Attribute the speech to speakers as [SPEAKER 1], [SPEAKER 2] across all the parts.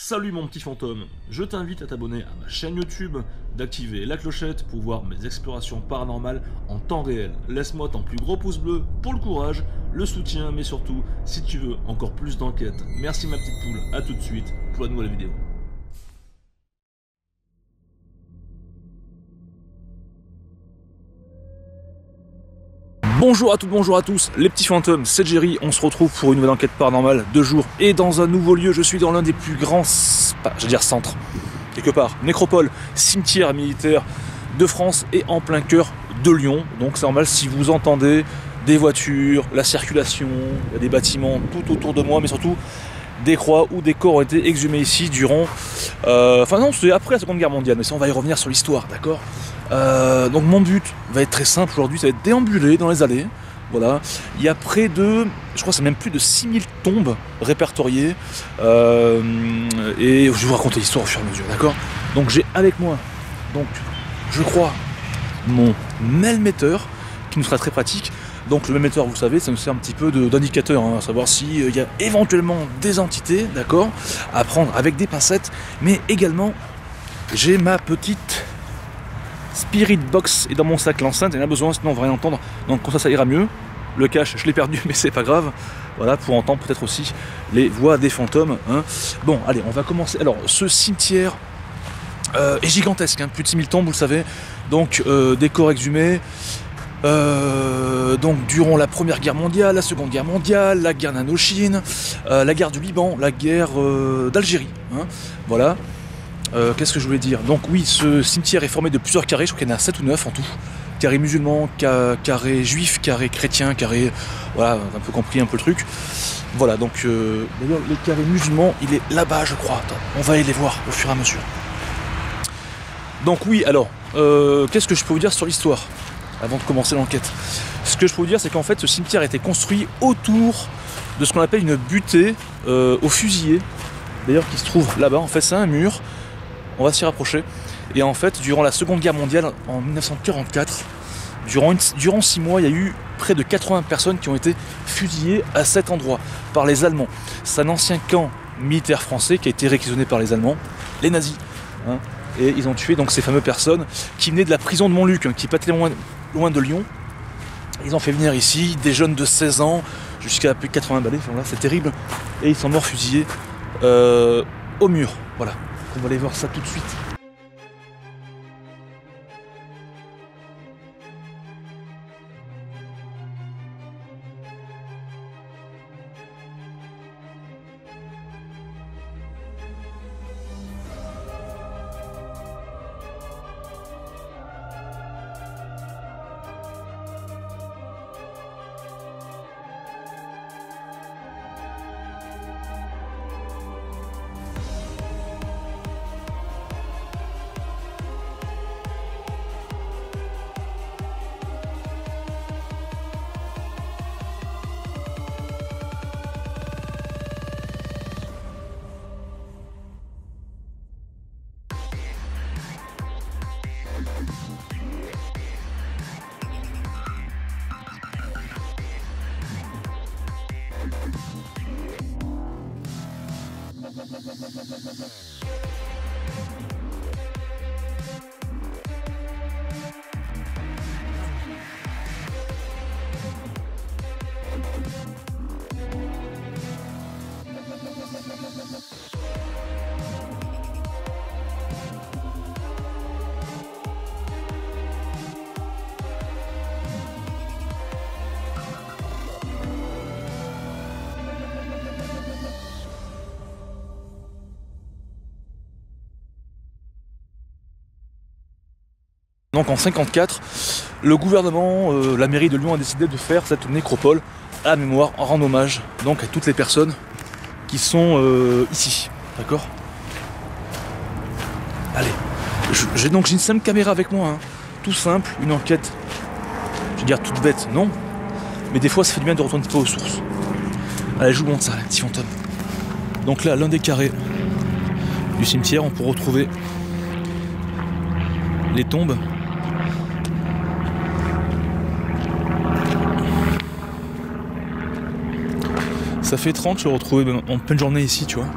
[SPEAKER 1] Salut mon petit fantôme, je t'invite à t'abonner à ma chaîne YouTube, d'activer la clochette pour voir mes explorations paranormales en temps réel. Laisse-moi ton plus gros pouce bleu pour le courage, le soutien, mais surtout, si tu veux encore plus d'enquêtes. Merci ma petite poule, à tout de suite pour la nouvelle vidéo. Bonjour à toutes, bonjour à tous, les petits fantômes, c'est Jerry, on se retrouve pour une nouvelle enquête paranormale de jour et dans un nouveau lieu. Je suis dans l'un des plus grands, centres, quelque part, nécropole, cimetière militaire de France et en plein cœur de Lyon. Donc c'est normal si vous entendez des voitures, la circulation, il y a des bâtiments tout autour de moi, mais surtout des croix ou des corps ont été exhumés ici durant... Enfin non, c'est après la Seconde Guerre mondiale, mais ça on va y revenir sur l'histoire, d'accord ? Donc mon but va être très simple aujourd'hui, ça va être déambuler dans les allées. Voilà, il y a près de, je crois que c'est même plus de 6000 tombes répertoriées. Et je vais vous raconter l'histoire au fur et à mesure, d'accord ? Donc j'ai avec moi, donc je crois, mon mailmetteur, qui nous sera très pratique. Donc le mailmetteur, vous savez, ça nous sert un petit peu d'indicateur, hein, à savoir s'il y a éventuellement des entités, d'accord, à prendre avec des pincettes. Mais également, j'ai ma petite Spirit Box est dans mon sac, l'enceinte, il en a besoin, sinon on va rien entendre, donc comme ça ira mieux. Le cache, je l'ai perdu, mais c'est pas grave. Voilà, pour entendre peut-être aussi les voix des fantômes, hein. Bon, allez, on va commencer. Alors, ce cimetière est gigantesque, hein, plus de 6000 tombes, vous le savez. Donc, des corps exhumés. Donc, durant la Première Guerre mondiale, la Seconde Guerre mondiale, la guerre d'Indochine, la guerre du Liban, la guerre d'Algérie, hein. Voilà. Qu'est-ce que je voulais dire? Donc oui, ce cimetière est formé de plusieurs carrés, je crois qu'il y en a 7 ou 9 en tout. Carré musulman, carré juif, carré chrétien, carré... Voilà, un peu compris un peu le truc. Voilà, donc d'ailleurs le carré musulman, il est là-bas je crois. Attends, on va aller les voir au fur et à mesure. Donc oui, alors, qu'est-ce que je peux vous dire sur l'histoire avant de commencer l'enquête? Ce que je peux vous dire, c'est qu'en fait ce cimetière a été construit autour de ce qu'on appelle une butée aux fusillés. D'ailleurs qui se trouve là-bas, en fait c'est un mur. On va s'y rapprocher. Et en fait, durant la Seconde Guerre mondiale, en 1944, durant 6 mois, il y a eu près de 80 personnes qui ont été fusillées à cet endroit par les Allemands. C'est un ancien camp militaire français qui a été réquisitionné par les Allemands, les nazis. Hein, et ils ont tué donc ces fameuses personnes qui venaient de la prison de Montluc, hein, qui n'est pas tellement loin de Lyon. Ils ont fait venir ici des jeunes de 16 ans jusqu'à plus de 80 balais. Enfin, là, c'est terrible. Et ils sont morts fusillés au mur. Voilà. On va aller voir ça tout de suite. Donc en 1954, le gouvernement, la mairie de Lyon a décidé de faire cette nécropole à la mémoire, en rendre hommage donc à toutes les personnes qui sont ici, d'accord? Allez, j'ai une simple caméra avec moi, hein. Tout simple, une enquête, je veux dire toute bête, non? Mais des fois ça fait du bien de retourner un petit peu aux sources. Allez, je vous montre ça, les petits fantômes. Donc là, l'un des carrés du cimetière, on peut retrouver les tombes. Ça fait 30, je l'ai retrouvé en pleine journée ici, tu vois.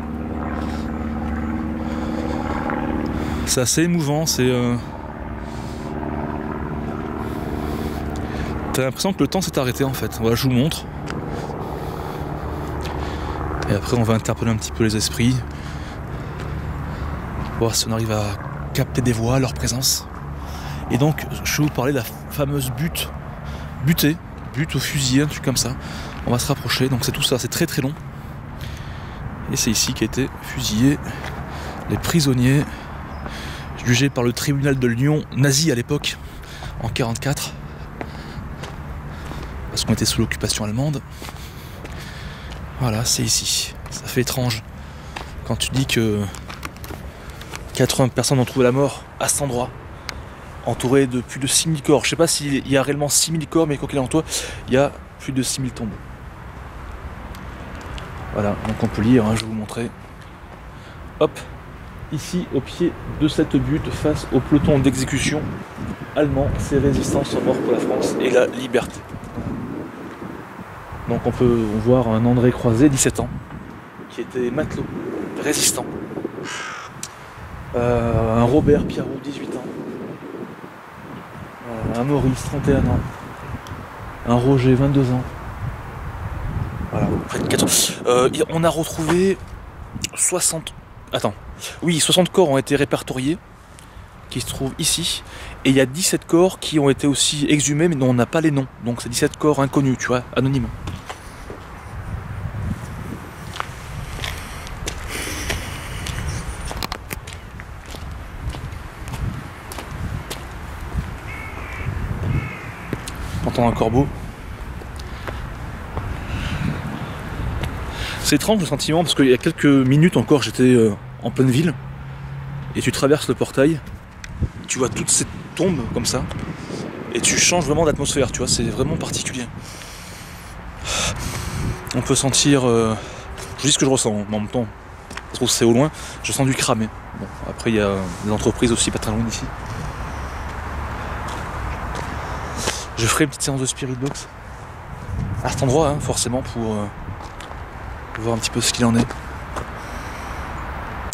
[SPEAKER 1] C'est assez émouvant, t'as l'impression que le temps s'est arrêté en fait. Voilà, je vous montre. Et après on va interpeller un petit peu les esprits. Voir si on arrive à capter des voix, leur présence. Et donc je vais vous parler de la fameuse butte au fusil, un truc comme ça. On va se rapprocher, donc c'est tout ça, c'est très très long. Et c'est ici qu'a été fusillé les prisonniers jugés par le tribunal de Lyon nazi à l'époque, en 1944, parce qu'on était sous l'occupation allemande. Voilà, c'est ici. Ça fait étrange quand tu dis que 80 personnes ont trouvé la mort à cet endroit, entouré de plus de 6000 corps. Je sais pas s'il y a réellement 6000 corps, mais quoi qu'il en soit, il y a plus de 6000 tombes. Voilà, donc on peut lire, hein, je vais vous montrer. Hop, ici au pied de cette butte, face au peloton d'exécution allemand, ces résistants sont morts pour la France et la liberté. Donc on peut voir un André Croiset, 17 ans, qui était matelot, résistant. Un Robert Pierrot, 18 ans. Un Maurice, 31 ans. Un Roger, 22 ans. Voilà, près de 14. On a retrouvé 60... Attends. Oui, 60 corps ont été répertoriés, qui se trouvent ici. Et il y a 17 corps qui ont été aussi exhumés, mais dont on n'a pas les noms. Donc c'est 17 corps inconnus, tu vois, anonymes. On entend un corbeau. C'est étrange le sentiment, parce qu'il y a quelques minutes encore, j'étais en pleine ville, et tu traverses le portail, tu vois toutes ces tombes comme ça, et tu changes vraiment d'atmosphère, tu vois, c'est vraiment particulier. On peut sentir, je dis ce que je ressens, mais en même temps, je trouve que c'est au loin, je sens du cramé. Bon, après il y a des entreprises aussi pas très loin d'ici. Je ferai une petite séance de spirit box à cet endroit, hein, forcément, pour voir un petit peu ce qu'il en est.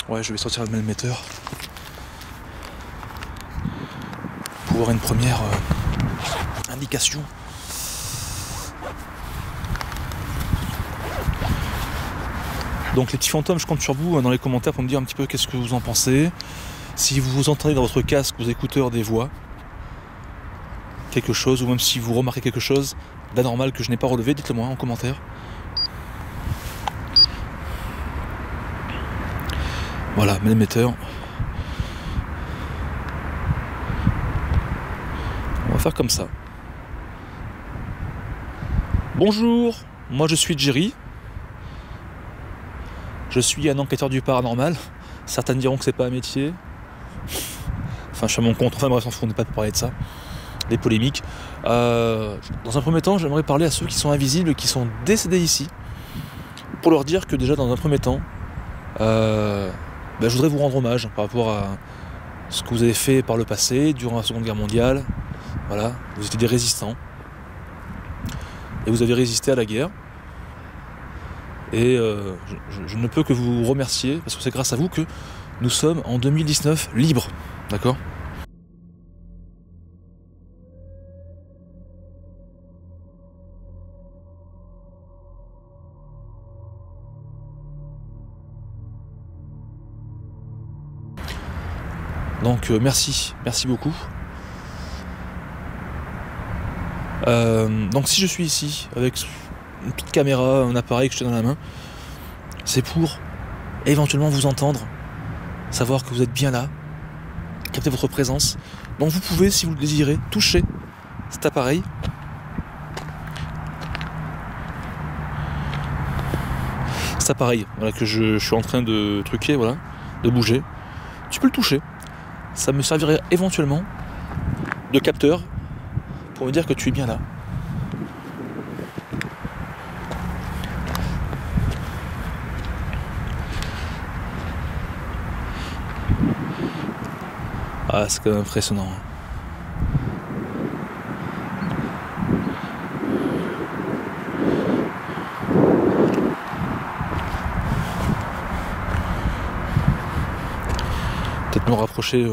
[SPEAKER 1] Ouais, je vais sortir le mailmetteur pour avoir une première indication. Donc les petits fantômes, je compte sur vous dans les commentaires pour me dire un petit peu qu'est-ce que vous en pensez. Si vous entendez dans votre casque, vos écouteurs, des voix, quelque chose, ou même si vous remarquez quelque chose d'anormal que je n'ai pas relevé, dites-le moi en commentaire. Voilà, mailmetteur. On va faire comme ça. Bonjour, moi je suis Jerry. Je suis un enquêteur du paranormal. Certains diront que c'est pas un métier. Enfin, je suis à mon compte. Enfin bref, on n'est pas pour parler de ça. Les polémiques. Dans un premier temps, j'aimerais parler à ceux qui sont invisibles, qui sont décédés ici, pour leur dire que déjà dans un premier temps, je voudrais vous rendre hommage par rapport à ce que vous avez fait par le passé, durant la Seconde Guerre mondiale. Voilà, vous étiez des résistants. Et vous avez résisté à la guerre. Et je ne peux que vous remercier, parce que c'est grâce à vous que nous sommes en 2019 libres. D'accord ? Donc merci beaucoup. Donc si je suis ici avec une petite caméra, un appareil que je tiens dans la main, c'est pour éventuellement vous entendre, savoir que vous êtes bien là, capter votre présence. Donc vous pouvez, si vous le désirez, toucher cet appareil. Cet appareil, voilà, que je suis en train de truquer, voilà, de bouger. Tu peux le toucher. Ça me servirait éventuellement de capteur pour me dire que tu es bien là. Ah, c'est quand même impressionnant. Peut-être me rapprocher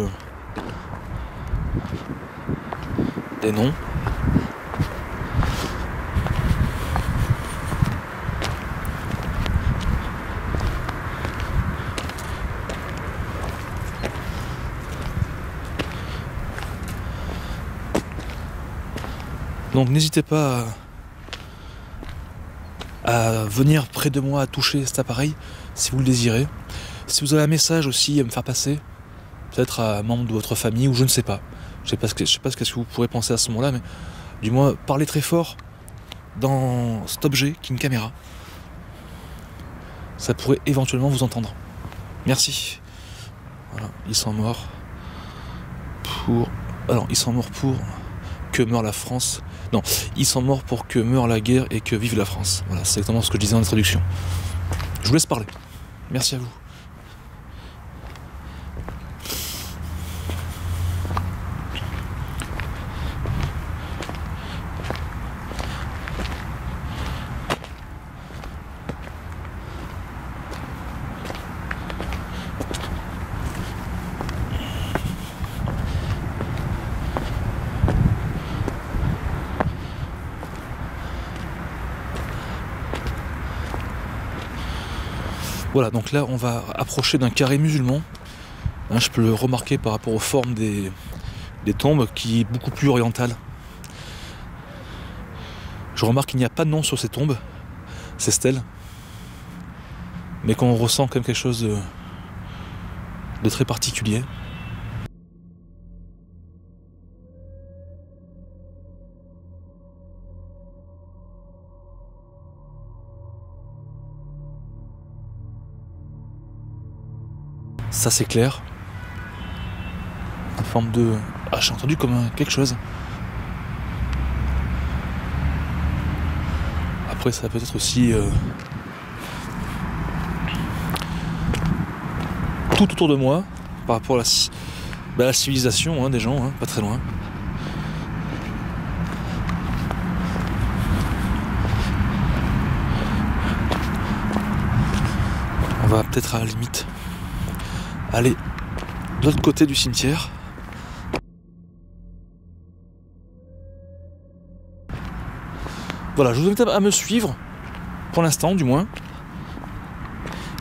[SPEAKER 1] des noms. Donc n'hésitez pas à venir près de moi, à toucher cet appareil si vous le désirez. Si vous avez un message aussi à me faire passer, peut-être à un membre de votre famille ou je ne sais pas. Je sais pas ce que vous pourrez penser à ce moment-là, mais du moins parlez très fort dans cet objet qui est une caméra. Ça pourrait éventuellement vous entendre. Merci. Voilà, ils sont morts pour... Alors, ils sont morts pour que meure la France. Non, ils sont morts pour que meure la guerre et que vive la France. Voilà, c'est exactement ce que je disais en introduction. Je vous laisse parler. Merci à vous. Voilà, donc là on va approcher d'un carré musulman. Hein, je peux le remarquer par rapport aux formes des tombes qui est beaucoup plus orientale. Je remarque qu'il n'y a pas de nom sur ces tombes, ces stèles, mais qu'on ressent comme quelque chose de très particulier. Ça c'est clair. Une forme de... Ah, j'ai entendu comme quelque chose. Après ça peut être aussi tout autour de moi par rapport à la civilisation des gens, pas très loin. On va peut-être à la limite aller de l'autre côté du cimetière. Voilà, je vous invite à me suivre, pour l'instant du moins,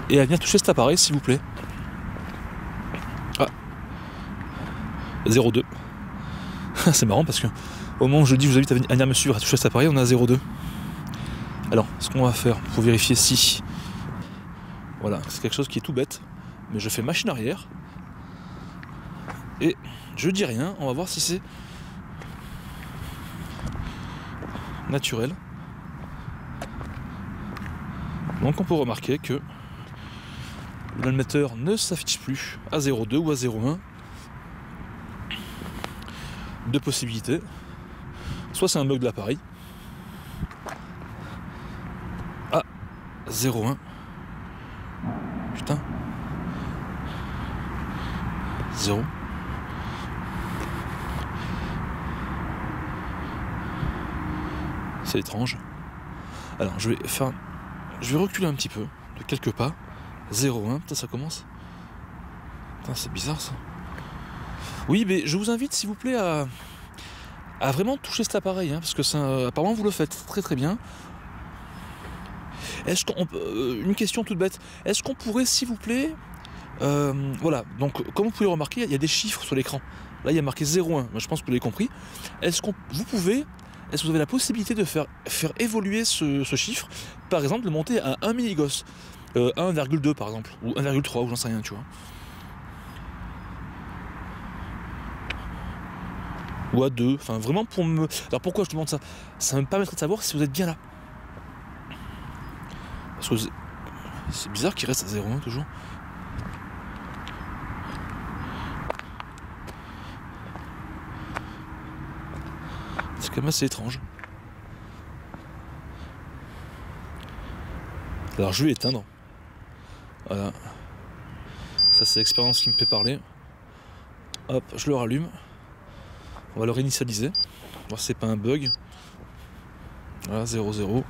[SPEAKER 1] et à venir toucher cet appareil s'il vous plaît. Ah, 0,2. C'est marrant parce que au moment où je dis je vous invite à venir me suivre, à toucher cet appareil, on est à 0,2. Alors, ce qu'on va faire pour vérifier si... Voilà, c'est quelque chose qui est tout bête, mais je fais machine arrière, et je dis rien, on va voir si c'est naturel. Donc on peut remarquer que l'almetteur ne s'affiche plus à 0,2 ou à 0,1. Deux possibilités. Soit c'est un bug de l'appareil. Ah, 0,1. Putain. 0. C'est étrange. Alors je vais reculer un petit peu, de quelques pas. 0,1, putain ça commence. Putain c'est bizarre ça. Oui mais je vous invite s'il vous plaît à vraiment toucher cet appareil, parce que ça, apparemment vous le faites très très bien. Est-ce qu'on une question toute bête, est-ce qu'on pourrait s'il vous plaît voilà, donc comme vous pouvez le remarquer, il y a des chiffres sur l'écran. Là il y a marqué 0,1, je pense que vous l'avez compris. Est-ce que vous avez la possibilité de faire évoluer ce chiffre, par exemple de monter à 1 milligauss, 1,2 par exemple, ou 1,3 ou j'en sais rien, tu vois. Ou à 2, enfin vraiment pour me... Alors pourquoi je demande ça? Ça me permettrait de savoir si vous êtes bien là. Parce que c'est bizarre qu'il reste à 0,1 toujours. C'est quand même assez étrange. Alors je vais éteindre. Voilà. Ça c'est l'expérience qui me fait parler. Hop, je le rallume. On va le réinitialiser. Voir si c'est pas un bug. Voilà, 0,0.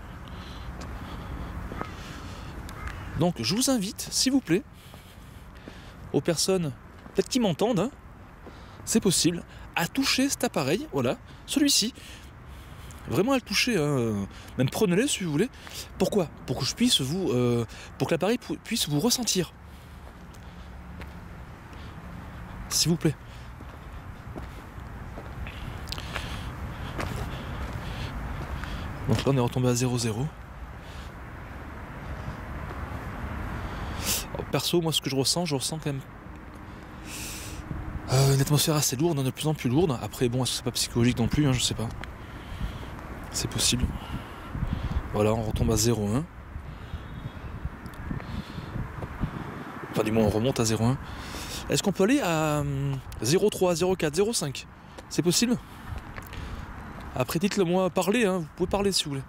[SPEAKER 1] Donc je vous invite, s'il vous plaît, aux personnes peut-être qu'ils m'entendent, hein, c'est possible, à toucher cet appareil, voilà, celui-ci. Vraiment à le toucher, hein, même prenez-le si vous voulez. Pourquoi? Pour que je puisse vous, pour que l'appareil puisse vous ressentir. S'il vous plaît. Donc là on est retombé à 0,0. Perso, moi ce que je ressens quand même une atmosphère assez lourde, de plus en plus lourde. Après bon, est-ce que c'est pas psychologique non plus, hein, je sais pas. C'est possible. Voilà, on retombe à 0,1. Enfin du moins on remonte à 0,1. Est-ce qu'on peut aller à 0,3, 0,4, 0,5? C'est possible? Après dites-le moi, parlez, hein, vous pouvez parler si vous voulez.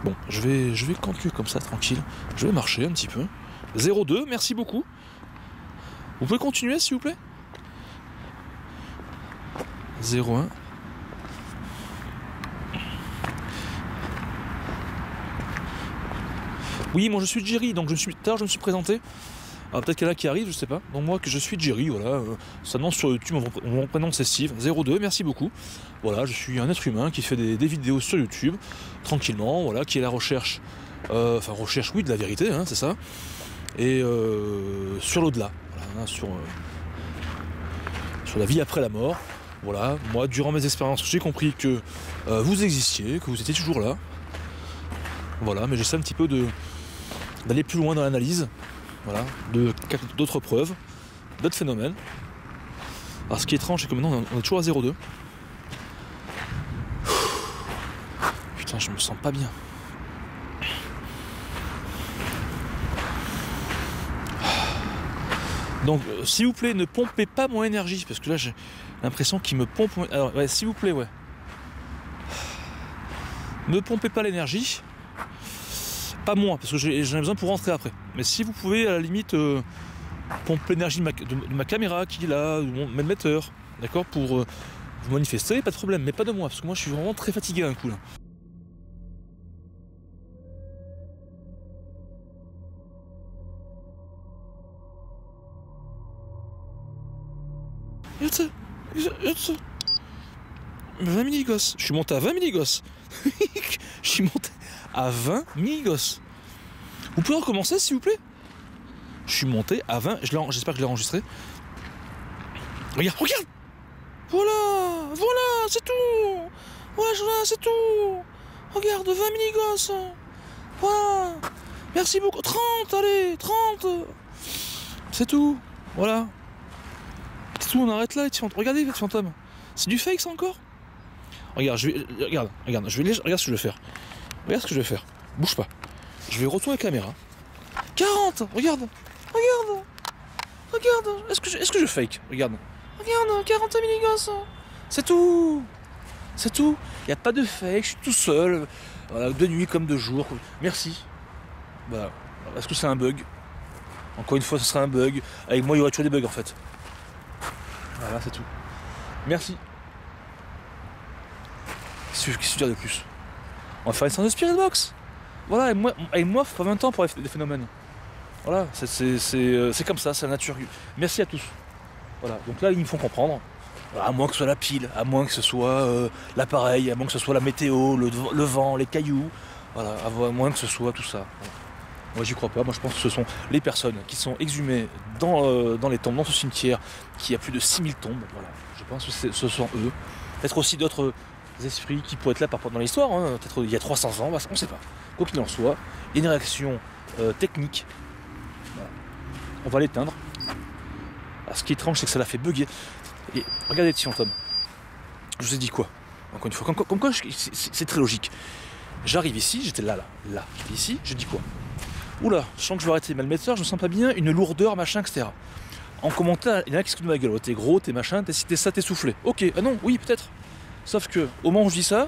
[SPEAKER 1] Bon, je vais continuer comme ça, tranquille. Je vais marcher un petit peu. 0,2, merci beaucoup. Vous pouvez continuer, s'il vous plaît? 0,1. Oui, moi je suis Jerry, donc tout à l'heure je me suis présenté. Alors peut-être qu'il y en a qui arrivent, je sais pas. Donc moi que je suis Jerry, voilà. Ça annonce sur YouTube, mon prénom c'est Steve. 02, merci beaucoup. Voilà, je suis un être humain qui fait des vidéos sur YouTube, tranquillement, voilà, qui est à la recherche, recherche oui de la vérité, hein, c'est ça. Et sur l'au-delà, voilà, hein, sur la vie après la mort. Voilà, moi durant mes expériences j'ai compris que vous existiez, que vous étiez toujours là. Voilà, mais j'essaie un petit peu d'aller plus loin dans l'analyse. Voilà, d'autres preuves, d'autres phénomènes. Alors ce qui est étrange, c'est que maintenant on est toujours à 0,2. Putain, je me sens pas bien. Donc s'il vous plaît, ne pompez pas mon énergie, parce que là j'ai l'impression qu'il me pompe. Alors ouais, s'il vous plaît, ouais. Ne pompez pas l'énergie. Pas moi, parce que j'en ai besoin pour rentrer après. Mais si vous pouvez, à la limite, pomper l'énergie de ma caméra qui est là, ou mon émetteur, d'accord, pour vous manifester, pas de problème, mais pas de moi, parce que moi je suis vraiment très fatigué d'un coup là. Regarde ça. 20 milligosses. Je suis monté à 20 milligosses. Je suis monté à 20 milligosses. Vous pouvez recommencer s'il vous plaît? Je suis monté à 20, j'espère que je l'ai enregistré. Regarde. Voilà, c'est tout. Voilà, c'est tout. Regarde, 20 milligosses. Voilà. Merci beaucoup. 30, allez, 30. C'est tout. Voilà. C'est tout, on arrête là, regardez, les fantômes. C'est du fake ça encore? Regarde, regarde ce que je vais faire. Regarde ce que je vais faire. Bouge pas. Je vais retourner la caméra. 40. Regarde. Est-ce que je fake? Regarde. 40 milligosses. C'est tout. Il n'y a pas de fake. Je suis tout seul. Voilà, de nuit comme de jour. Merci. Voilà. Est-ce que c'est un bug? Encore une fois, ce sera un bug. Avec moi, il y aura toujours des bugs en fait. Voilà, c'est tout. Merci. Qu'est-ce que je dire de plus? On va faire une séance de Spirit Box. Voilà, et moi, faut pas 20 ans pour des phénomènes. Voilà, c'est comme ça, c'est la nature. Merci à tous. Voilà, donc là, ils me font comprendre. À moins que ce soit la pile, à moins que ce soit l'appareil, à moins que ce soit la météo, le vent, les cailloux. Voilà, à moins que ce soit tout ça. Voilà. Moi, j'y crois pas. Moi, je pense que ce sont les personnes qui sont exhumées dans les tombes, dans ce cimetière, qui a plus de 6000 tombes. Voilà, je pense que ce sont eux. Peut-être aussi d'autres esprits qui pourraient être là dans l'histoire, hein. Peut-être il y a 300 ans, on ne sait pas. Quoi qu'il en soit, il y a une réaction technique. Voilà. On va l'éteindre. Alors, ce qui est étrange, c'est que ça l'a fait bugger. Et regardez les petits fantômes. Je vous ai dit quoi? Encore une fois, comme quoi c'est très logique. J'arrive ici, j'étais là, j'étais ici, je dis quoi? Oula, je sens que je vais arrêter mes émetteurs, je me sens pas bien, une lourdeur, machin, etc. En commentaire, il y en a qui se foutent de ma gueule. Oh, t'es gros, t'es machin, t'es ça, t'es soufflé. Ok, ah non, oui, peut-être. Sauf que, au moment où je dis ça,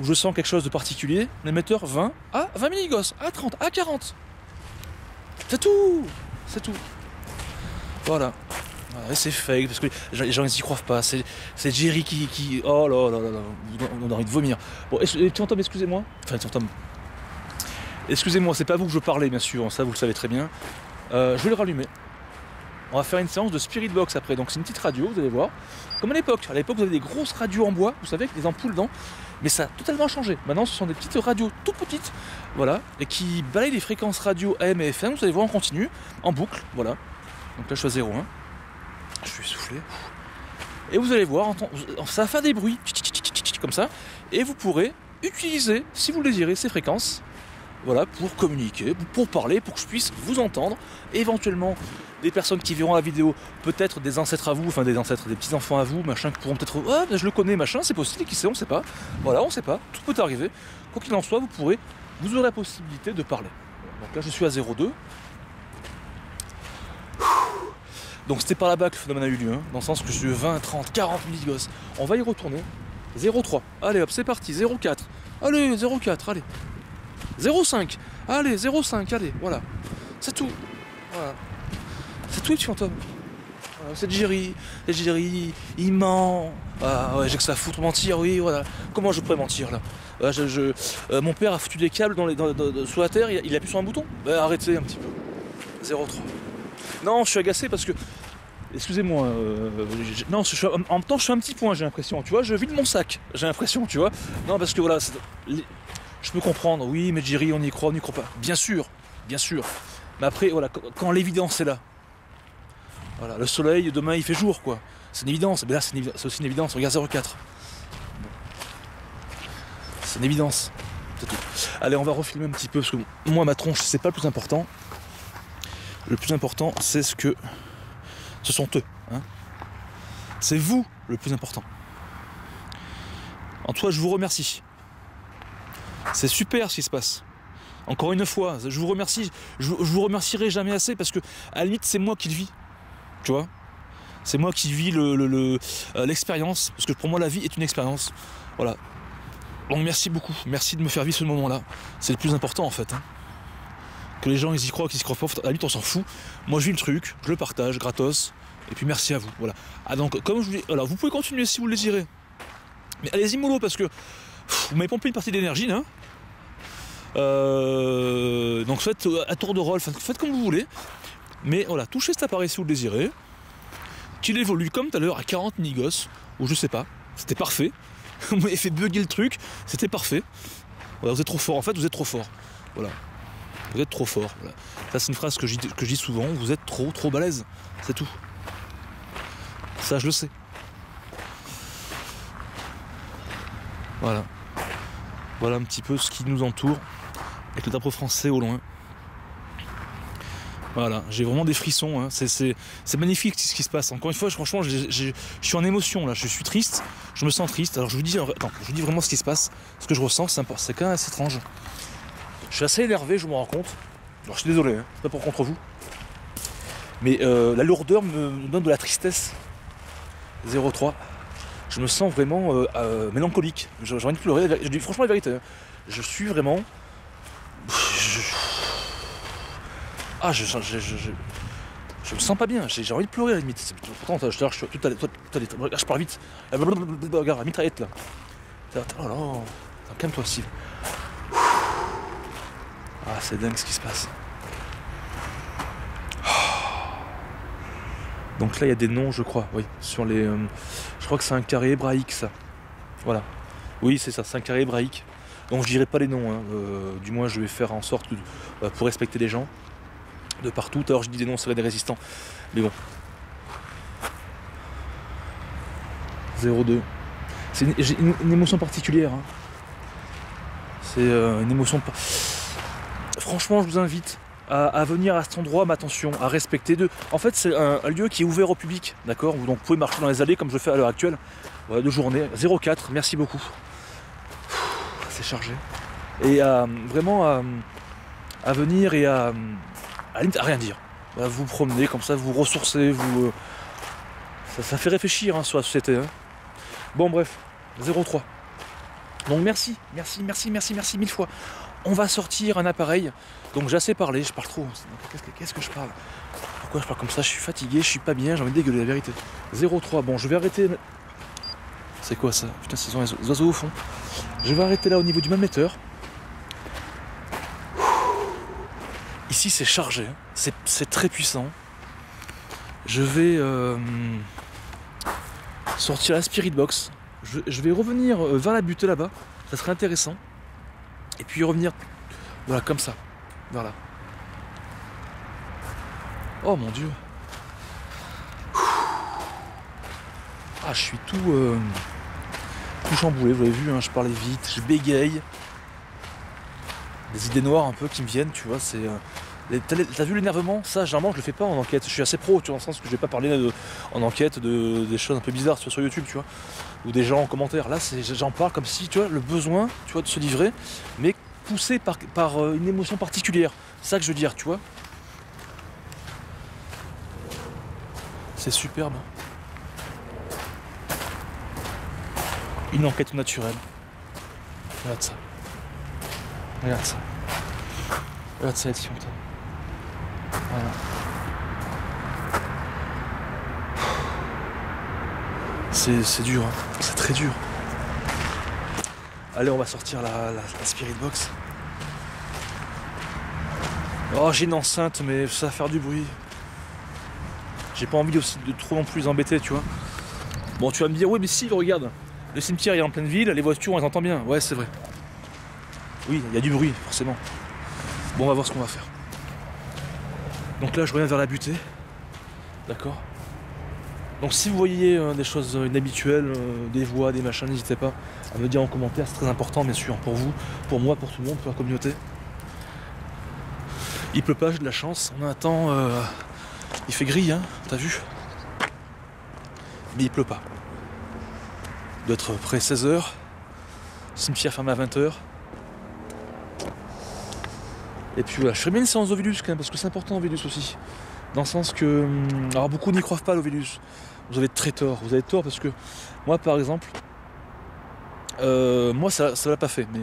[SPEAKER 1] où je sens quelque chose de particulier, l'émetteur 20, à 20 milligosses, à 30, à 40. C'est tout. Voilà. Ouais, c'est fake, parce que les gens ils y croient pas. C'est Jerry qui. Oh là là là là, on a envie de vomir. Bon, petit fantôme, excusez-moi. Enfin, petit fantôme. Excusez-moi, c'est pas vous que je parlais, bien sûr, ça vous le savez très bien. Je vais le rallumer. On va faire une séance de Spirit Box après. Donc c'est une petite radio, vous allez voir. Comme à l'époque. À l'époque, vous avez des grosses radios en bois, vous savez, avec des ampoules dedans. Mais ça a totalement changé. Maintenant, ce sont des petites radios toutes petites, voilà, et qui balayent les fréquences radio AM et FM. Vous allez voir en continu, en boucle, voilà. Donc là, je suis à 0,1. Je suis essoufflé. Et vous allez voir, ça va faire des bruits, comme ça. Et vous pourrez utiliser, si vous le désirez, ces fréquences. Voilà, pour communiquer, pour parler, pour que je puisse vous entendre, et éventuellement des personnes qui verront la vidéo, peut-être des ancêtres à vous, enfin des ancêtres, des petits-enfants à vous, machin, qui pourront peut-être, ah, je le connais, machin, c'est possible, qui sait, on sait pas, voilà, on sait pas, tout peut arriver, quoi qu'il en soit, vous aurez la possibilité de parler. Donc là, je suis à 0,2. Donc c'était par là-bas que le phénomène a eu lieu, hein, dans le sens que je suis 20, 30, 40 milligauss. On va y retourner. 0,3, allez hop, c'est parti, 0,4, allez, 0,4, allez. 0,5, allez, 0,5, allez, voilà. C'est tout. Voilà. C'est tout, les petits fantômes. Voilà, c'est Jerry, il ment. Ah ouais, j'ai que ça à foutre, mentir, oui, voilà. Comment je pourrais mentir là? Mon père a foutu des câbles sous la terre, il appuie sur un bouton. Bah, arrêtez un petit peu. 0,3. Non, je suis agacé parce que. Excusez-moi, non, en même temps, je suis un petit point, j'ai l'impression, tu vois, je vide mon sac, j'ai l'impression, tu vois. Non, parce que voilà, je peux comprendre, oui, mais Jerry, on y croit, on n'y croit pas. Bien sûr. Mais après, voilà, quand l'évidence est là, voilà, le soleil, demain, il fait jour, quoi. C'est une évidence, mais là, c'est aussi une évidence, regarde 0,4. Bon. C'est une évidence, c'est tout. Allez, on va refilmer un petit peu, parce que moi, ma tronche, c'est pas le plus important. Le plus important, c'est ce sont eux, hein. C'est vous, le plus important. En tout cas, je vous remercie. C'est super ce qui se passe. Encore une fois, je vous remercie. Je vous remercierai jamais assez parce que à la limite c'est moi qui le vis. Tu vois, c'est moi qui vis l'expérience parce que pour moi la vie est une expérience. Voilà. Donc merci beaucoup. Merci de me faire vivre ce moment-là. C'est le plus important en fait. Hein. Que les gens ils y croient, qu'ils y croient pas. À la limite on s'en fout. Moi je vis le truc, je le partage gratos. Et puis merci à vous. Voilà. Ah donc comme je vous dis, voilà, vous pouvez continuer si vous le désirez. Mais allez-y mollo parce que vous m'avez pompé une partie d'énergie là. Donc faites à tour de rôle, faites comme vous voulez. Mais voilà, touchez cet appareil si vous le désirez. Qu'il évolue comme tout à l'heure à 40 milligauss, ou je sais pas, c'était parfait. Vous m'avez fait bugger le truc, c'était parfait. Voilà, vous êtes trop fort, en fait vous êtes trop fort. Voilà. Vous êtes trop fort. Voilà. Ça c'est une phrase que je dis souvent, vous êtes trop balèze. C'est tout. Ça je le sais. Voilà. Voilà un petit peu ce qui nous entoure. Avec le drapeau français au loin. Voilà, j'ai vraiment des frissons, hein. C'est magnifique ce qui se passe. Encore une fois, franchement, je suis en émotion là, je suis triste, je me sens triste. Alors je vous dis vraiment ce qui se passe, ce que je ressens, c'est quand même assez étrange. Je suis assez énervé, je me rends compte. Alors je suis désolé, hein, c'est pas pour contre vous. Mais la lourdeur me donne de la tristesse. 0,3. Je me sens vraiment mélancolique. J'ai envie de pleurer, je dis franchement la vérité. Hein. Je suis vraiment. Je me sens pas bien, j'ai envie de pleurer à la limite. Pourtant, je parle vite. Regarde, la mitraillette là. Oh là, calme-toi, Steve. Ah, c'est dingue ce qui se passe. Donc là, il y a des noms, je crois, oui, sur les. Je crois que c'est un carré hébraïque, ça. Voilà. Oui, c'est ça, c'est un carré hébraïque. Donc je dirai pas les noms, hein. Du moins je vais faire en sorte pour respecter les gens de partout. Alors je dis des noms, ça va des résistants, mais bon. 0,2. J'ai une émotion particulière. Hein. C'est une émotion. Franchement, je vous invite à venir à cet endroit, mais attention, à respecter. En fait, c'est un lieu qui est ouvert au public, d'accord, où donc vous pouvez marcher dans les allées comme je fais à l'heure actuelle. Voilà, de journée. 0,4. Merci beaucoup. C'est chargé. Et vraiment à venir et à limite à rien dire. Voilà, vous promenez comme ça, vous ressourcez, ça fait réfléchir hein, sur la société. Hein. Bon bref, 0,3. Donc merci mille fois. On va sortir un appareil. Donc j'ai assez parlé, je parle trop. Qu'est-ce que je parle ? Pourquoi je parle comme ça? Je suis fatigué, je suis pas bien, j'ai envie de dégueuler, la vérité. 0,3, bon, je vais arrêter... C'est quoi ça? Putain, ce sont les oiseaux au fond. Je vais arrêter là au niveau du manmetteur. Ici, c'est chargé, hein. C'est très puissant. Je vais sortir la Spirit Box. Je vais revenir vers la butée là-bas. Ça serait intéressant. Et puis revenir, voilà, comme ça, vers là. Oh mon dieu. Ah, je suis tout chamboulé, vous l'avez vu, hein, je parlais vite, je bégaye. Des idées noires un peu qui me viennent, tu vois, c'est... T'as vu l'énervement? Ça, généralement, je le fais pas en enquête. Je suis assez pro, tu vois, dans le sens que je vais pas parler en enquête des choses un peu bizarres sur YouTube, tu vois, ou des gens en commentaire. Là, j'en parle comme si, tu vois, le besoin, tu vois, de se livrer, mais poussé par une émotion particulière. C'est ça que je veux dire, tu vois. C'est superbe. Une enquête naturelle. Regarde ça. Regarde ça. Regarde ça, Étienne. Voilà. C'est dur, hein. C'est très dur. Allez, on va sortir la Spirit Box. Oh, j'ai une enceinte, mais ça va faire du bruit. J'ai pas envie aussi de trop non plus les embêter, tu vois. Bon, tu vas me dire, oui, mais si, regarde, le cimetière est en pleine ville, les voitures, on les entend bien. Ouais, c'est vrai. Oui, il y a du bruit, forcément. Bon, on va voir ce qu'on va faire. Donc là, je reviens vers la butée. D'accord. Donc si vous voyez des choses inhabituelles, des voix, des machins, n'hésitez pas à me dire en commentaire, c'est très important, bien sûr, pour vous, pour moi, pour tout le monde, pour la communauté. Il pleut pas, j'ai de la chance. On a un temps... il fait gris, hein, t'as vu? Mais il pleut pas. Il doit être près 16h. Cimetière fermé à 20h. Et puis voilà, je ferai bien une séance d'Ovilus quand même, parce que c'est important Ovilus aussi. Dans le sens que... Alors beaucoup n'y croient pas l'Ovilus. Vous avez très tort. Vous avez tort parce que moi par exemple... moi ça l'a pas fait, mais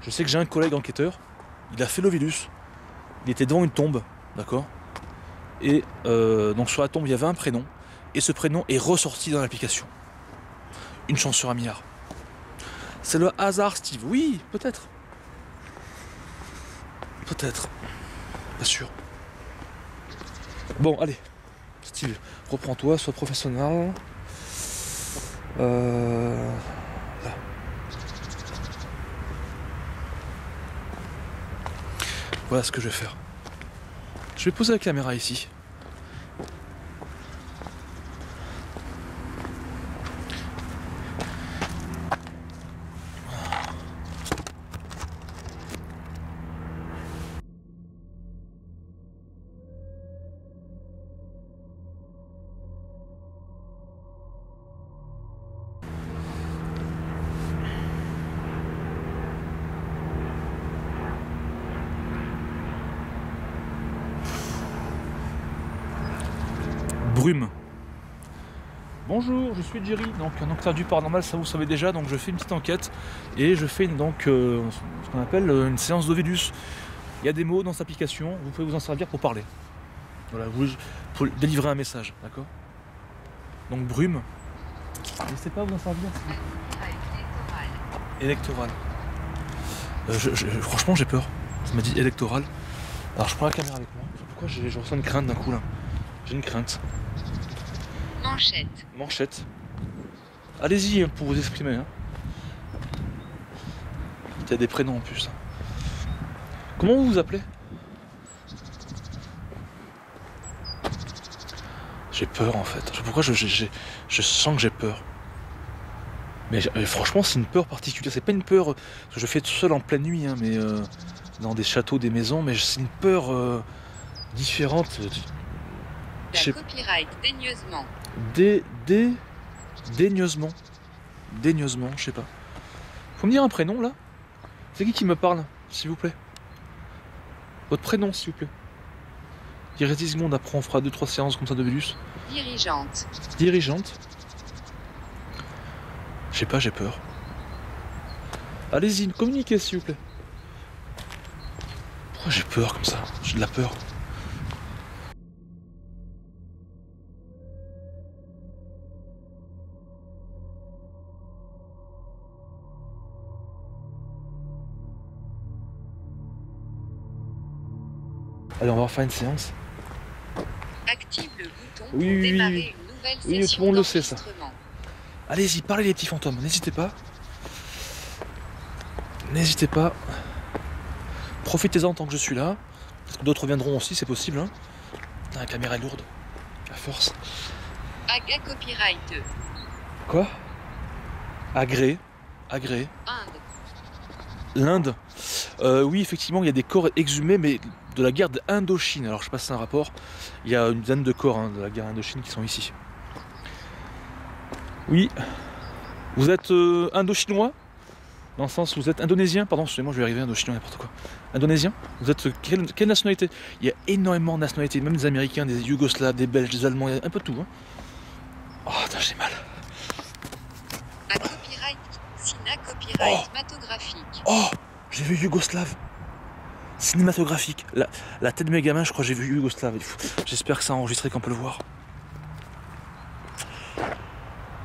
[SPEAKER 1] je sais que j'ai un collègue enquêteur, il a fait l'Ovilus. Il était devant une tombe, d'accord? Et donc sur la tombe il y avait un prénom, et ce prénom est ressorti dans l'application. Une chance sur un milliard. C'est le hasard, Steve. Oui, peut-être. Peut-être. Pas sûr. Bon, allez. Steve, reprends-toi, sois professionnel. Là. Voilà ce que je vais faire. Je vais poser la caméra ici. Brume. Bonjour, je suis Jerry, donc un enquêteur du paranormal, ça vous savez déjà, donc je fais une petite enquête et je fais ce qu'on appelle une séance d'Ovilus. Il y a des mots dans cette application, vous pouvez vous en servir pour parler. Voilà, pour délivrer un message, d'accord? Donc brume. N'hésitez pas à vous en servir. Électoral. Franchement j'ai peur. Ça m'a dit électoral. Alors je prends la caméra avec moi. Pourquoi je ressens une crainte d'un coup là? J'ai une crainte.
[SPEAKER 2] Manchette.
[SPEAKER 1] Manchette. Allez-y pour vous exprimer. Hein. Il y a des prénoms en plus. Comment vous vous appelez? J'ai peur en fait. Pourquoi je sens que j'ai peur. Mais franchement c'est une peur particulière. C'est pas une peur que je fais tout seul en pleine nuit, hein, mais dans des châteaux, des maisons, mais c'est une peur différente.
[SPEAKER 2] La copyright daigneusement.
[SPEAKER 1] Daigneusement, je sais pas. Faut me dire un prénom là? C'est qui me parle, s'il vous plaît? Votre prénom, s'il vous plaît. Il reste 10 secondes, après on fera 2-3 séances comme ça de Vélus.
[SPEAKER 2] Dirigeante.
[SPEAKER 1] Dirigeante. Je sais pas, j'ai peur. Allez-y, communiquez s'il vous plaît. Pourquoi j'ai peur comme ça? J'ai de la peur. Allez, on va refaire une séance.
[SPEAKER 2] Active le bouton
[SPEAKER 1] Oui,
[SPEAKER 2] pour
[SPEAKER 1] oui, oui,
[SPEAKER 2] démarrer
[SPEAKER 1] oui.
[SPEAKER 2] une nouvelle
[SPEAKER 1] Oui,
[SPEAKER 2] session
[SPEAKER 1] tout le monde le sait, ça.
[SPEAKER 2] d'enregistrement.
[SPEAKER 1] Allez-y, parlez les petits fantômes, n'hésitez pas. N'hésitez pas. Profitez-en tant que je suis là. Parce que d'autres viendront aussi, c'est possible. Hein. Putain, la caméra est lourde. À force.
[SPEAKER 2] Aga Copyright 2.
[SPEAKER 1] Quoi? Agré. Agré.
[SPEAKER 2] Inde.
[SPEAKER 1] L'Inde. Oui, effectivement, il y a des corps exhumés, mais de la guerre d'Indochine. Alors, je sais pas si c'est un rapport. Il y a une dizaine de corps hein, de la guerre d'Indochine qui sont ici. Oui. Vous êtes indo-chinois? Dans le sens où vous êtes indonésien? Pardon, excusez-moi, je vais arriver indo-chinois, n'importe quoi. Indonésien? Vous êtes quelle nationalité? Il y a énormément de nationalités, même des Américains, des Yougoslaves, des Belges, des Allemands, il y a un peu tout. Hein. Oh, putain, j'ai mal.
[SPEAKER 2] À copyright. Sina copyright cinématographique.
[SPEAKER 1] Oh, j'ai vu Yougoslave. Cinématographique. La tête de mes gamins, je crois que j'ai vu Yougoslave. J'espère que ça a enregistré qu'on peut le voir.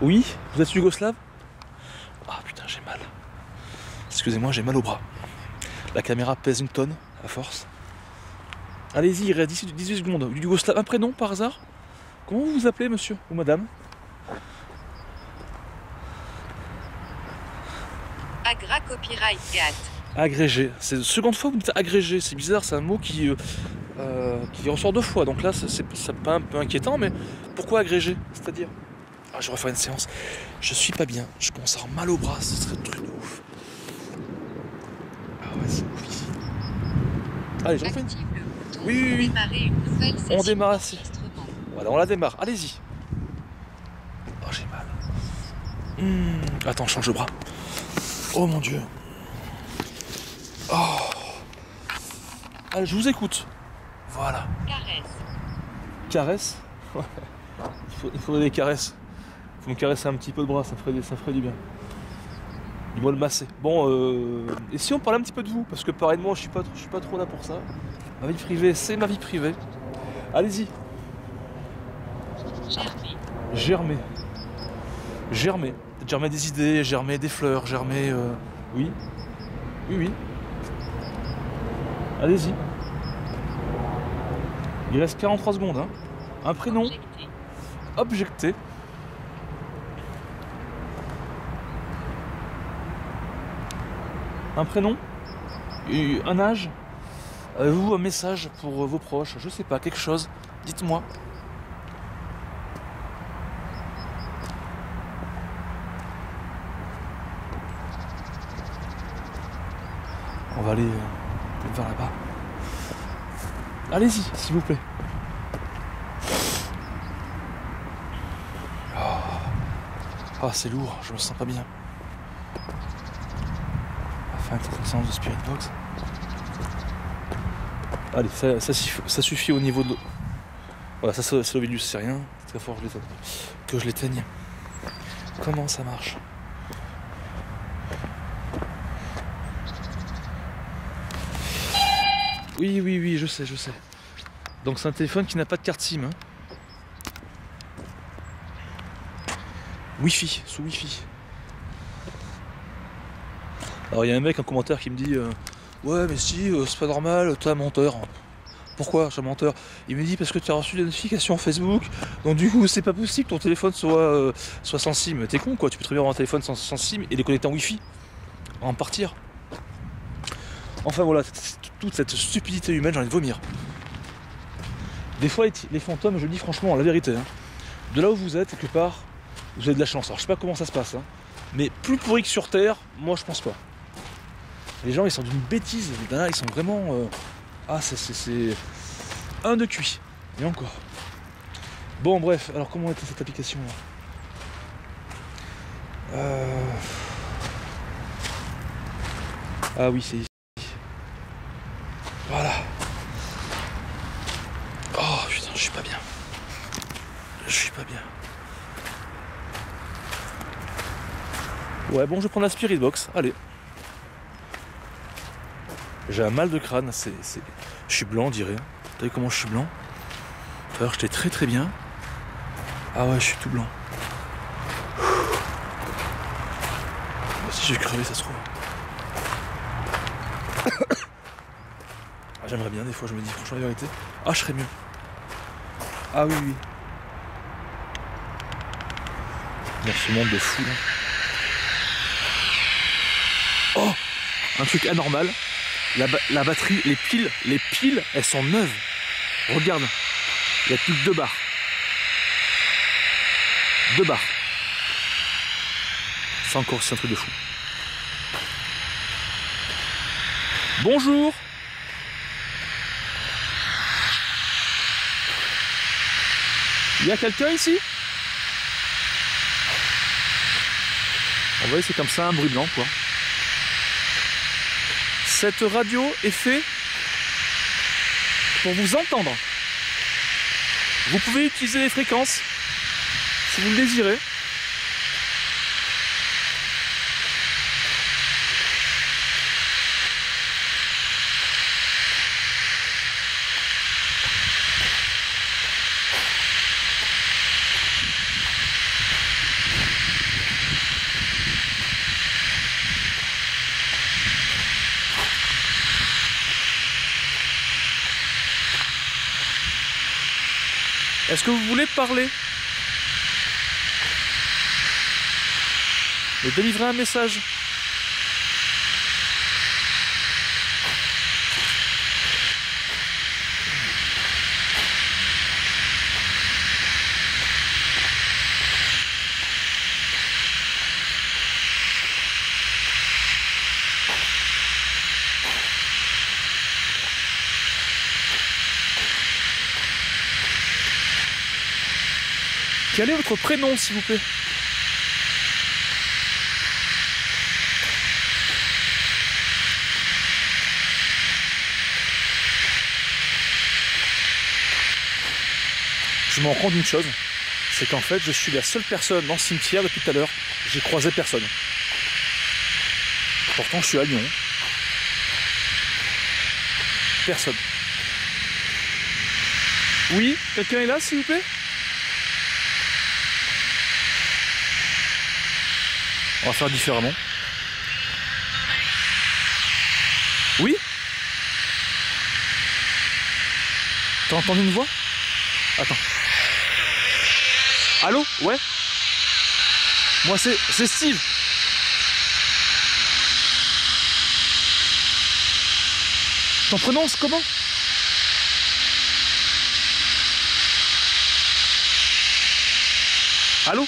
[SPEAKER 1] Oui, vous êtes Yougoslave? Ah putain, j'ai mal. Excusez-moi, j'ai mal au bras. La caméra pèse une tonne, à force. Allez-y, il reste 18 secondes. Yougoslave, un prénom par hasard? Comment vous vous appelez, monsieur ou madame?
[SPEAKER 2] Agra copyright GAT.
[SPEAKER 1] Agrégé. C'est la seconde fois que vous dites agrégé. C'est bizarre, c'est un mot qui ressort deux fois. Donc là, c'est pas un peu inquiétant, mais pourquoi agrégé? C'est-à-dire? Ah, je vais refaire une séance. Je suis pas bien. Je commence à avoir mal au bras. Ce serait un truc de ouf. Ah ouais, c'est ouf ici. Allez, j'en fais une.
[SPEAKER 2] Active le bouton
[SPEAKER 1] Oui, oui, oui.
[SPEAKER 2] pour démarrer une nouvelle session
[SPEAKER 1] On démarre assez.
[SPEAKER 2] d'enregistrement.
[SPEAKER 1] Voilà, on la démarre. Allez-y. Oh, j'ai mal. Attends, je change de bras. Oh mon dieu. Oh. Allez, je vous écoute. Voilà.
[SPEAKER 2] Caresse.
[SPEAKER 1] Caresse. Ouais. Il faudrait des caresses. Il faut me caresser un petit peu le bras, ça ferait du bien. Du moins le masser. Bon, et si on parlait un petit peu de vous? Parce que pareil de moi, je suis pas trop là pour ça. Ma vie privée, c'est ma vie privée. Allez-y.
[SPEAKER 2] Germer.
[SPEAKER 1] Germer. Germer. Germer des idées, germer des fleurs, germer... Oui. Oui, oui. Allez-y. Il reste 43 secondes. Hein. Un prénom.
[SPEAKER 2] Objecté.
[SPEAKER 1] Objecté. Un prénom. Un âge. Avez-vous un message pour vos proches? Je sais pas, quelque chose. Dites-moi. On va aller vers là-bas. Allez-y, s'il vous plaît. Oh, c'est lourd, je me sens pas bien. On va faire une petite séance de Spirit Box. Allez, ça suffit au niveau de l'eau. Voilà, ça c'est l'Ovilus, c'est rien. C'est très fort que je l'éteigne. Comment ça marche? Oui, oui, oui, je sais. Donc c'est un téléphone qui n'a pas de carte SIM. Hein. Wi-Fi, sous Wi-Fi. Alors il y a un mec en commentaire qui me dit ouais mais si, c'est pas normal, t'es un menteur. Pourquoi je suis un menteur? Il me dit parce que tu as reçu des notifications Facebook, donc du coup c'est pas possible que ton téléphone soit sans SIM. T'es con quoi, tu peux très bien avoir un téléphone sans SIM et les connecter en Wi-Fi. En partir. Enfin voilà, toute cette stupidité humaine, j'ai envie de vomir. Des fois les fantômes, je le dis franchement, la vérité, hein, de là où vous êtes, quelque part, vous avez de la chance. Alors je sais pas comment ça se passe, hein, mais plus pourri que sur Terre, moi je pense pas. Les gens ils sont d'une bêtise, là ils sont vraiment... Ah c'est un de cuit, et encore. Bon bref, alors comment était cette application là Ah oui c'est ici. Voilà. Oh putain, je suis pas bien. Je suis pas bien. Ouais bon, je prends la Spirit Box, allez. J'ai un mal de crâne, je suis blanc on dirait. Vous savez comment je suis blanc? Tout à l'heure j'étais très très bien. Ah ouais, je suis tout blanc. Moi aussi j'ai crevé, ça se trouve. Ah, j'aimerais bien des fois, je me dis franchement la vérité. Ah, je serais mieux. Ah oui, oui. Dans ce monde de fou là. Oh, un truc anormal. La batterie, les piles, elles sont neuves. Regarde, il n'y a plus que 2 barres. 2 barres. C'est encore, c'est un truc de fou. Bonjour. Il y a quelqu'un ici? On voit, c'est comme ça, un bruit blanc, quoi. Cette radio est faite pour vous entendre. Vous pouvez utiliser les fréquences si vous le désirez. Est-ce que vous voulez parler et délivrer un message? Quel est votre prénom, s'il vous plaît? Je me rends compte d'une chose, c'est qu'en fait, je suis la seule personne dans le cimetière depuis tout à l'heure. J'ai croisé personne. Pourtant, je suis à Lyon. Personne. Oui, quelqu'un est là, s'il vous plaît? On va faire différemment. Oui? T'as entendu une voix? Attends. Allô? Ouais? Moi c'est Steve. Ton prénom c'est comment? Allô?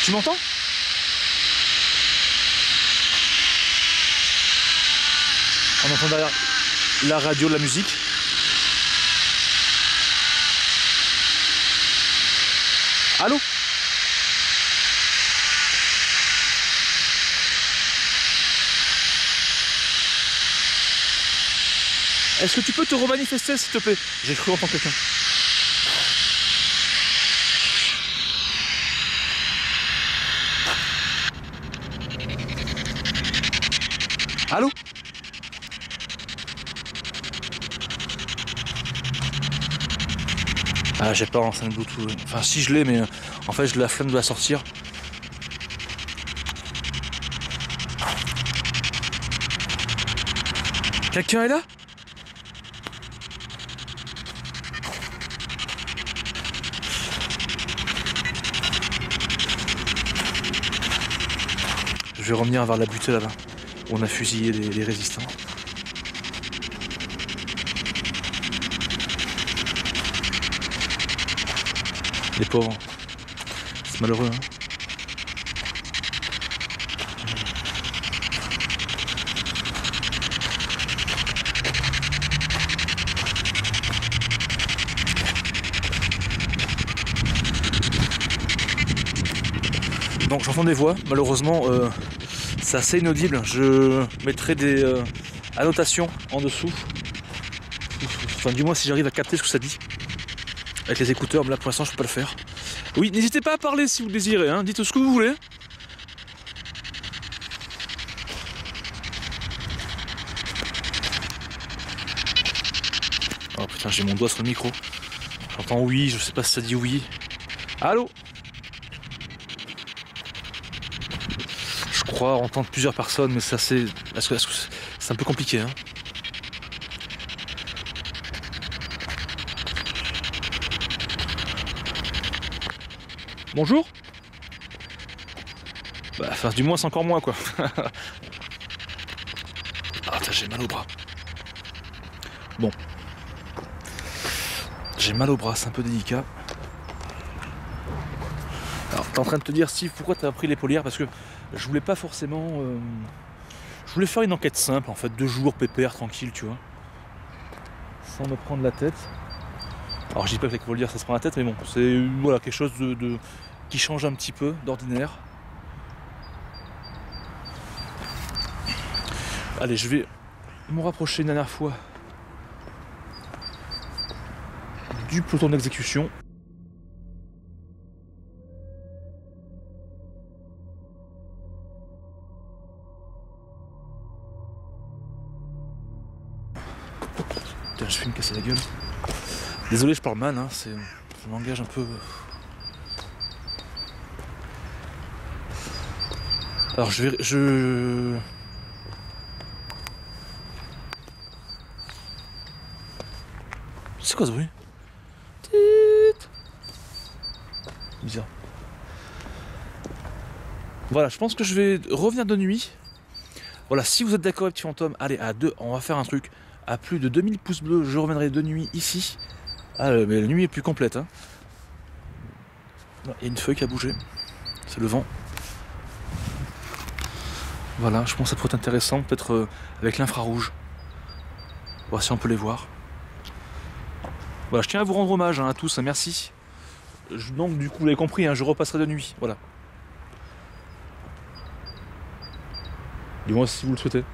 [SPEAKER 1] Tu m'entends? On entend derrière la radio, la musique. Allô? Est-ce que tu peux te remanifester s'il te plaît? J'ai cru entendre quelqu'un. Allô? Ah, j'ai pas l'enceinte Bluetooth. Enfin, si je l'ai, mais en fait, je la flemme de la sortir. Quelqu'un est là? Je vais revenir vers la butée là-bas. On a fusillé les résistants. Les pauvres. C'est malheureux, hein. Donc j'entends des voix, malheureusement c'est assez inaudible. Je mettrai des annotations en dessous. Enfin du moins si j'arrive à capter ce que ça dit. Avec les écouteurs, mais là pour l'instant je peux pas le faire. Oui, n'hésitez pas à parler si vous le désirez, hein. Dites ce que vous voulez. Oh putain, j'ai mon doigt sur le micro. J'entends oui, je sais pas si ça dit oui. Allô? Je croire entendre plusieurs personnes, mais c'est assez... c'est un peu compliqué. Hein. Bonjour. Bah, enfin, du moins, c'est encore moins, quoi. Ah, j'ai mal au bras. Bon. J'ai mal au bras, c'est un peu délicat. Alors, t'es en train de te dire, Steve, pourquoi t'as pris les polières? Parce que je voulais pas forcément... je voulais faire une enquête simple, en fait, 2 jours, pépère, tranquille, tu vois. Sans me prendre la tête. Alors, je dis pas que les polières, ça se prend la tête, mais bon, c'est voilà, quelque chose qui change un petit peu d'ordinaire. Allez, je vais me rapprocher une dernière fois du peloton d'exécution. Putain, je fais une casse à la gueule. Désolé, je parle mal, hein, c'est un langage un peu... Alors je... C'est quoi ce bruit? Bizarre. Voilà, je pense que je vais revenir de nuit. Voilà, si vous êtes d'accord avec Petit Fantôme, allez, à 2, on va faire un truc. À plus de 2000 pouces bleus, je reviendrai de nuit ici. Ah, mais la nuit est plus complète. Hein. Il y a une feuille qui a bougé. C'est le vent. Voilà, je pense que ça pourrait être intéressant, peut-être avec l'infrarouge. Voir si on peut les voir. Voilà, je tiens à vous rendre hommage hein, à tous, hein, merci. Donc du coup, vous l'avez compris, hein, je repasserai de nuit. Voilà. Dis-moi si vous le souhaitez.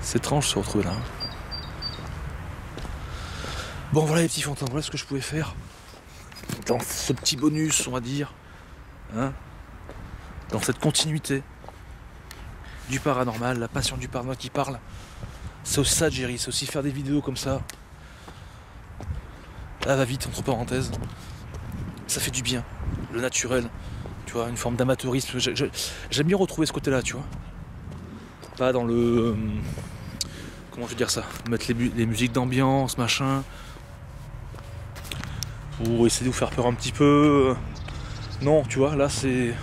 [SPEAKER 1] C'est étrange de se retrouver là. Hein. Bon voilà les petits fantômes, voilà ce que je pouvais faire. Dans ce petit bonus, on va dire. Hein, dans cette continuité du paranormal, la passion du paranormal qui parle. C'est aussi ça, Jerry, c'est aussi faire des vidéos comme ça. Là, va vite, entre parenthèses. Ça fait du bien, le naturel. Tu vois, une forme d'amateurisme. J'aime bien retrouver ce côté-là, tu vois. Pas dans le... comment je veux dire ça? Mettre les musiques d'ambiance, machin. Pour essayer de vous faire peur un petit peu. Non, tu vois, là c'est...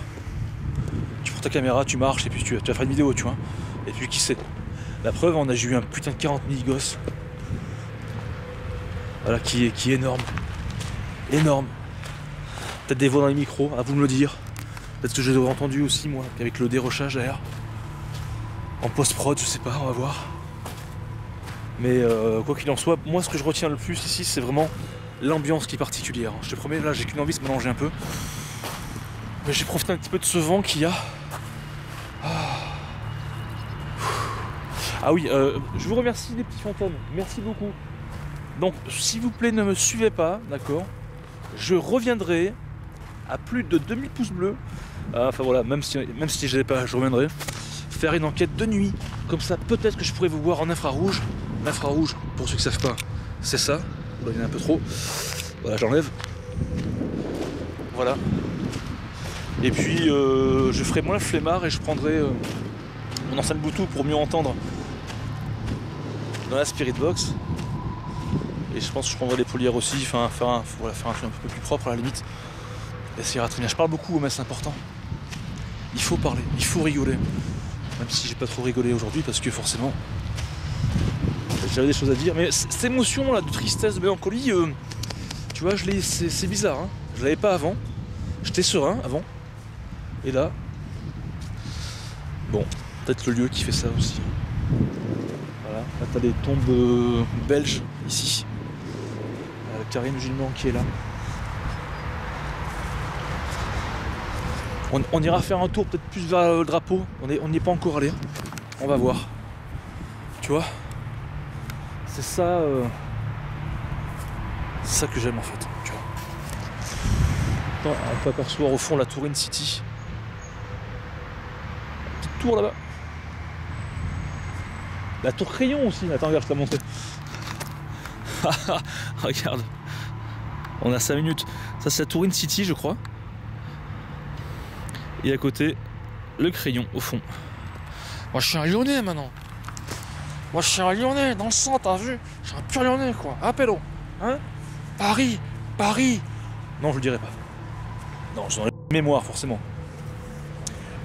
[SPEAKER 1] Tu prends ta caméra, tu marches et puis tu vas faire une vidéo, tu vois. Et puis qui sait? La preuve, on a eu un putain de 40 000 gosses. Voilà, qui est énorme. Énorme. Peut-être des voix dans les micros, à vous me le dire. Peut-être que j'ai entendu aussi, moi, avec le dérochage derrière. En post-prod, je sais pas, on va voir. Mais quoi qu'il en soit, moi ce que je retiens le plus ici, c'est vraiment l'ambiance qui est particulière. Je te promets, là j'ai qu'une envie de se mélanger un peu. Mais j'ai profité un petit peu de ce vent qu'il y a. Ah oui, je vous remercie les petits fantômes, merci beaucoup. Donc s'il vous plaît ne me suivez pas, d'accord. Je reviendrai à plus de 2000 pouces bleus. Enfin voilà, même si je n'avais pas, je reviendrai. Faire une enquête de nuit. Comme ça, peut-être que je pourrais vous voir en infrarouge. L'infrarouge, pour ceux qui ne savent pas, c'est ça. Il y en a un peu trop. Voilà, j'enlève. Voilà. Et puis, je ferai moins le flemmard et je prendrai mon enceinte Bluetooth pour mieux entendre dans la Spirit Box. Et je pense que je prendrai les polières aussi. Enfin, faire un truc un peu plus propre à la limite. Et ça ira très bien. Je parle beaucoup, mais c'est important. Il faut parler, il faut rigoler. Même si j'ai pas trop rigolé aujourd'hui parce que forcément j'avais des choses à dire. Mais cette émotion là de tristesse, de mélancolie, tu vois, c'est bizarre. Hein. Je l'avais pas avant. J'étais serein avant. Et là, bon, peut-être le lieu qui fait ça aussi. Voilà, là t'as des tombes belges ici. Karim Gilman qui est là. On ira faire un tour peut-être plus vers le drapeau. On n'y est pas encore allé. On va voir. Tu vois? C'est ça. C'est ça que j'aime en fait. Tu vois? Attends, on peut apercevoir au fond la tour In-City. Petite tour là-bas. La tour Crayon aussi. Attends, regarde, je t'ai montré. Regarde. On a 5 minutes. Ça c'est la Tourine City je crois. Et à côté, le Crayon au fond. Moi je suis un Lyonnais maintenant. Moi je suis un Lyonnais, dans le sang, t'as vu? Je suis un pur Lyonnais quoi. Appelons. Hein? Paris, Paris. Non, je le dirai pas. Non, j'en ai mémoire forcément.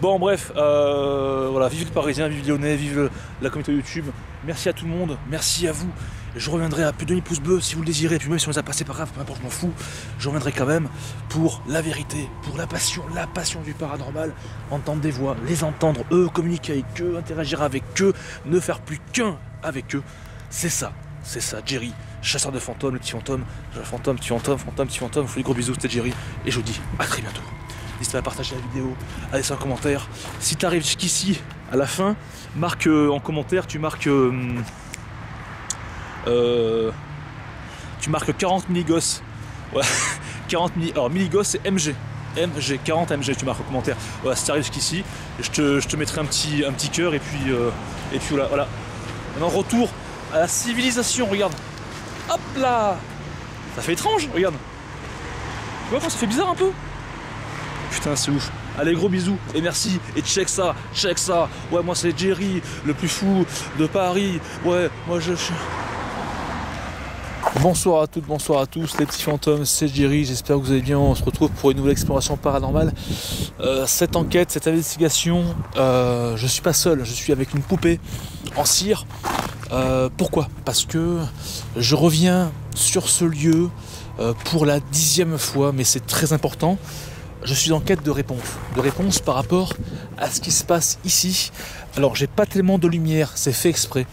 [SPEAKER 1] Bon bref, voilà, vive le Parisien, vive Lyonnais, vive la communauté YouTube. Merci à tout le monde, merci à vous. Je reviendrai à plus de 1000 pouces bleus si vous le désirez, puis même si on les a passés, pas grave, peu importe, je m'en fous. Je reviendrai quand même pour la vérité, pour la passion du paranormal, entendre des voix, les entendre, eux, communiquer avec eux, interagir avec eux, ne faire plus qu'un avec eux. C'est ça, Jerry, chasseur de fantômes, le petit fantôme, petit fantôme, je vous fais des gros bisous, c'était Jerry, et je vous dis à très bientôt. N'hésitez pas à partager la vidéo, à laisser un commentaire. Si tu arrives jusqu'ici, à la fin, marque en commentaire, tu marques 40 mini-gosses. Ouais, 40 mini. Alors mini-gosses c'est MG. 40 MG, tu marques en commentaire. Voilà, si tu arrives jusqu'ici, je te mettrai un petit cœur et puis voilà. Maintenant retour à la civilisation, regarde. Hop là. Ça fait étrange, regarde. Tu vois quand ça fait bizarre un peu? Putain c'est ouf. Allez gros bisous et merci et check ça. Ouais moi c'est Jerry, le plus fou de Paris. Ouais moi je... Bonsoir à toutes, bonsoir à tous les petits fantômes, c'est Jerry, j'espère que vous allez bien, on se retrouve pour une nouvelle exploration paranormale. Cette enquête, cette investigation, je suis pas seul, je suis avec une poupée en cire. Pourquoi? Parce que je reviens sur ce lieu pour la 10e fois, mais c'est très important. Je suis en quête de réponses par rapport à ce qui se passe ici. Alors j'ai pas tellement de lumière, c'est fait exprès.